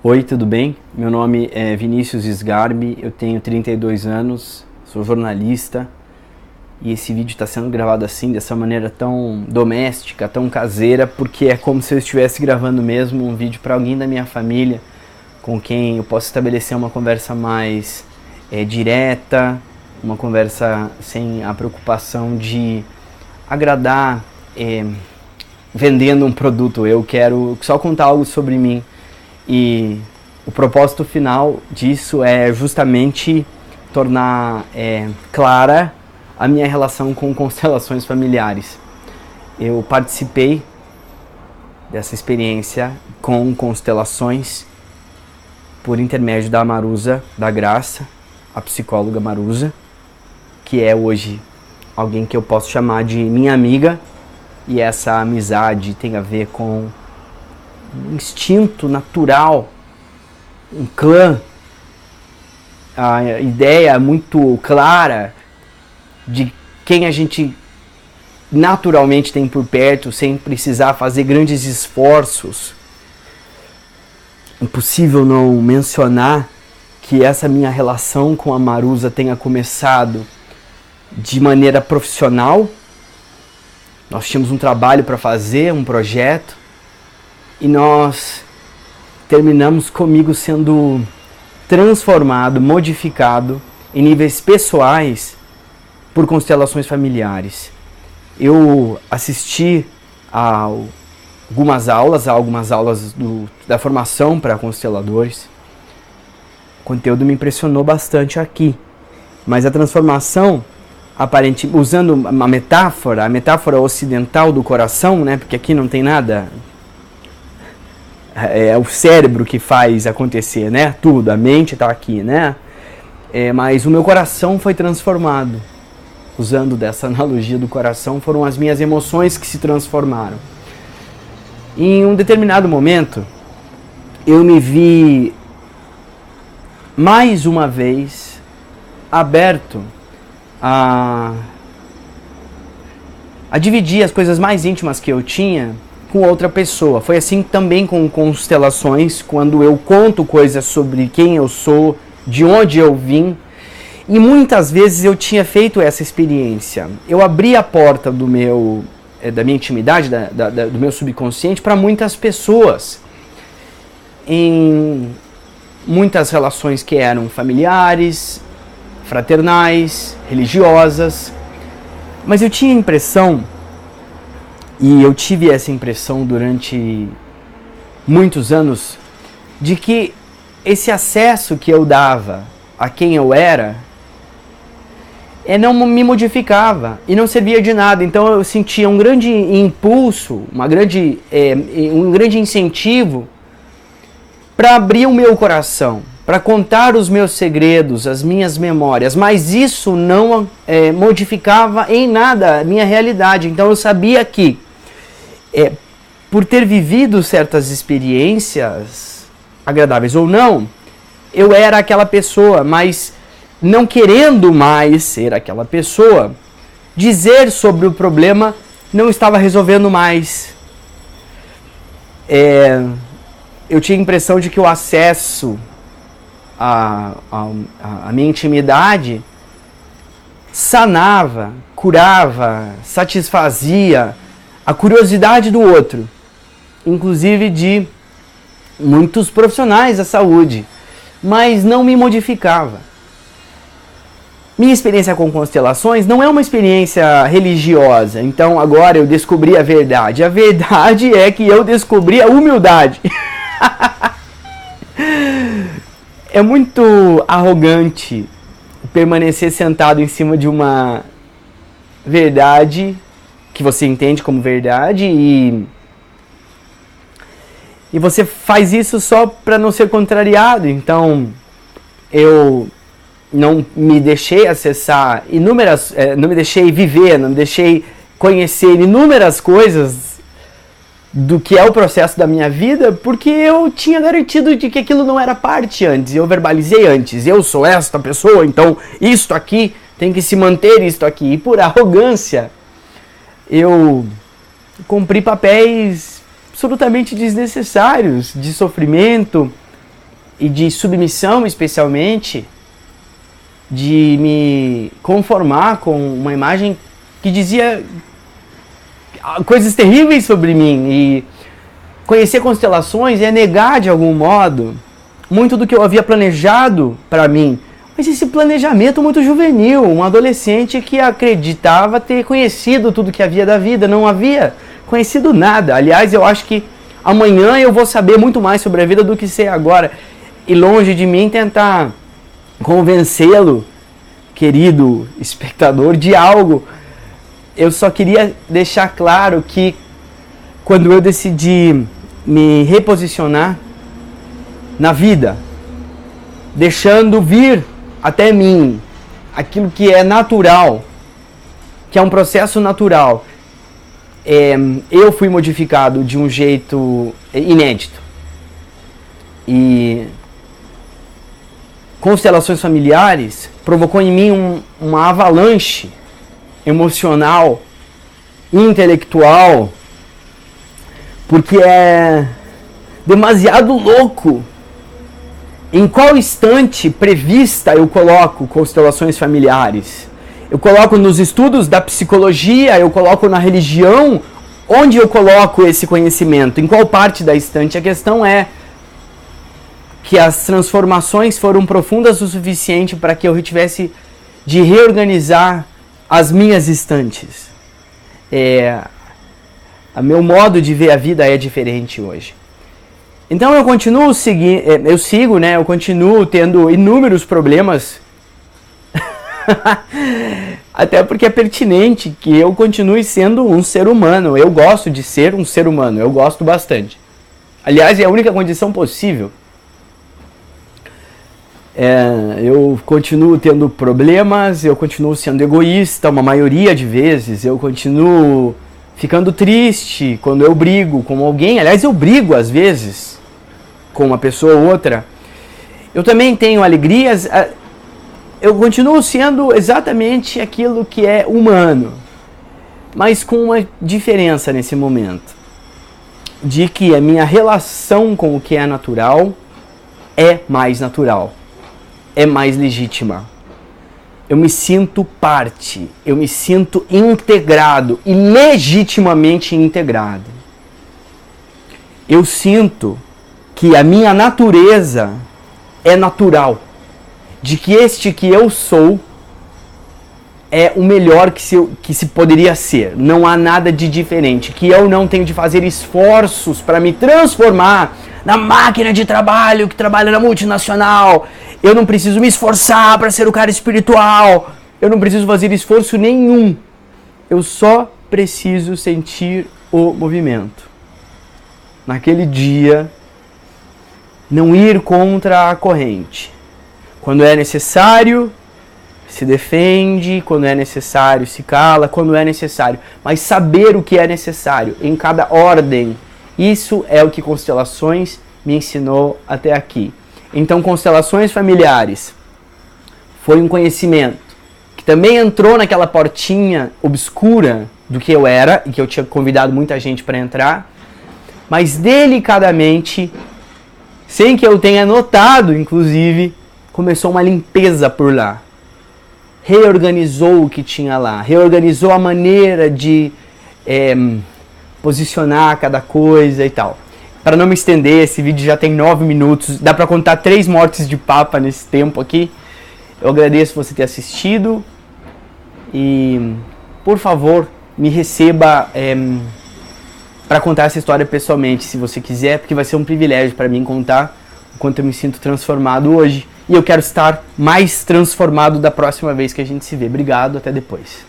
Oi, tudo bem? Meu nome é Vinícius Sgarbi, eu tenho 32 anos, sou jornalista e esse vídeo está sendo gravado assim, dessa maneira tão doméstica, tão caseira, porque é como se eu estivesse gravando mesmo um vídeo para alguém da minha família, com quem eu posso estabelecer uma conversa mais direta, uma conversa sem a preocupação de agradar vendendo um produto. Eu quero só contar algo sobre mim. E o propósito final disso é justamente tornar clara a minha relação com constelações familiares. Eu participei dessa experiência com constelações por intermédio da Maruza da Graça, a psicóloga Maruza, que é hoje alguém que eu posso chamar de minha amiga, e essa amizade tem a ver com um instinto natural, um clã, a ideia muito clara de quem a gente naturalmente tem por perto, sem precisar fazer grandes esforços. Impossível não mencionar que essa minha relação com a Maruza tenha começado de maneira profissional. Nós tínhamos um trabalho para fazer, um projeto, e nós terminamos comigo sendo transformado, modificado em níveis pessoais por constelações familiares. Eu assisti a algumas aulas da formação para consteladores. O conteúdo me impressionou bastante aqui, mas a transformação, aparentemente, usando uma metáfora, a metáfora ocidental do coração, né, porque aqui não tem nada. É o cérebro que faz acontecer, né? Tudo, a mente está aqui, né? Mas o meu coração foi transformado. Usando dessa analogia do coração, foram as minhas emoções que se transformaram. Em um determinado momento, eu me vi mais uma vez aberto a dividir as coisas mais íntimas que eu tinha com outra pessoa. Foi assim também com constelações, quando eu conto coisas sobre quem eu sou, de onde eu vim, e muitas vezes eu tinha feito essa experiência. Eu abri a porta da minha intimidade, do meu subconsciente para muitas pessoas, em muitas relações que eram familiares, fraternais, religiosas, mas eu tinha a impressão, e eu tive essa impressão durante muitos anos, de que esse acesso que eu dava a quem eu era não me modificava e não servia de nada. Então eu sentia um grande impulso, um grande incentivo para abrir o meu coração, para contar os meus segredos, as minhas memórias, mas isso não modificava em nada a minha realidade. Então eu sabia que, por ter vivido certas experiências, agradáveis ou não, eu era aquela pessoa, mas não querendo mais ser aquela pessoa, dizer sobre o problema não estava resolvendo mais. Eu tinha a impressão de que o acesso à minha intimidade sanava, curava, satisfazia a curiosidade do outro, inclusive de muitos profissionais da saúde, mas não me modificava. Minha experiência com constelações não é uma experiência religiosa, então agora eu descobri a verdade. A verdade é que eu descobri a humildade. É muito arrogante permanecer sentado em cima de uma verdade que você entende como verdade e você faz isso só para não ser contrariado. Então eu não me deixei acessar não me deixei viver, não me deixei conhecer inúmeras coisas do que é o processo da minha vida, porque eu tinha garantido de que aquilo não era parte antes. Eu verbalizei antes, eu sou esta pessoa, então isto aqui tem que se manter, isto aqui. E por arrogância, eu cumpri papéis absolutamente desnecessários, de sofrimento, e de submissão, especialmente, de me conformar com uma imagem que dizia coisas terríveis sobre mim. E conhecer constelações é negar, de algum modo, muito do que eu havia planejado para mim. Mas esse planejamento muito juvenil, um adolescente que acreditava ter conhecido tudo que havia da vida, não havia conhecido nada. Aliás, eu acho que amanhã eu vou saber muito mais sobre a vida do que sei agora. E longe de mim tentar convencê-lo, querido espectador, de algo. Eu só queria deixar claro que quando eu decidi me reposicionar na vida, deixando vir até mim aquilo que é natural, que é um processo natural, eu fui modificado de um jeito inédito. E constelações familiares provocou em mim uma avalanche emocional, intelectual, porque é demasiado louco. Em qual instante prevista eu coloco constelações familiares? Eu coloco nos estudos da psicologia, eu coloco na religião, onde eu coloco esse conhecimento? Em qual parte da estante? A questão é que as transformações foram profundas o suficiente para que eu tivesse de reorganizar as minhas estantes. O meu modo de ver a vida é diferente hoje. Então eu continuo eu continuo tendo inúmeros problemas, até porque é pertinente que eu continue sendo um ser humano. Eu gosto de ser um ser humano, eu gosto bastante. Aliás, é a única condição possível. Eu continuo tendo problemas, eu continuo sendo egoísta uma maioria de vezes, eu continuo ficando triste quando eu brigo com alguém. Aliás, eu brigo às vezes com uma pessoa ou outra. Eu também tenho alegrias. Eu continuo sendo exatamente aquilo que é humano, mas com uma diferença nesse momento, de que a minha relação com o que é natural é mais natural, é mais legítima. Eu me sinto parte, eu me sinto integrado e legitimamente integrado. Eu sinto que a minha natureza é natural, de que este que eu sou é o melhor que se poderia ser. Não há nada de diferente, que eu não tenho de fazer esforços para me transformar na máquina de trabalho que trabalha na multinacional. Eu não preciso me esforçar para ser o cara espiritual. Eu não preciso fazer esforço nenhum. Eu só preciso sentir o movimento. Naquele dia, não ir contra a corrente. Quando é necessário, se defende. Quando é necessário, se cala. Quando é necessário. Mas saber o que é necessário em cada ordem. Isso é o que constelações me ensinou até aqui. Então, constelações familiares foi um conhecimento que também entrou naquela portinha obscura do que eu era e que eu tinha convidado muita gente para entrar, mas delicadamente, sem que eu tenha notado, inclusive, começou uma limpeza por lá. Reorganizou o que tinha lá, reorganizou a maneira de posicionar cada coisa e tal. Para não me estender, esse vídeo já tem 9 minutos, dá para contar 3 mortes de papa nesse tempo aqui. Eu agradeço você ter assistido e, por favor, me receba para contar essa história pessoalmente, se você quiser, porque vai ser um privilégio para mim contar o quanto eu me sinto transformado hoje. E eu quero estar mais transformado da próxima vez que a gente se vê. Obrigado, até depois.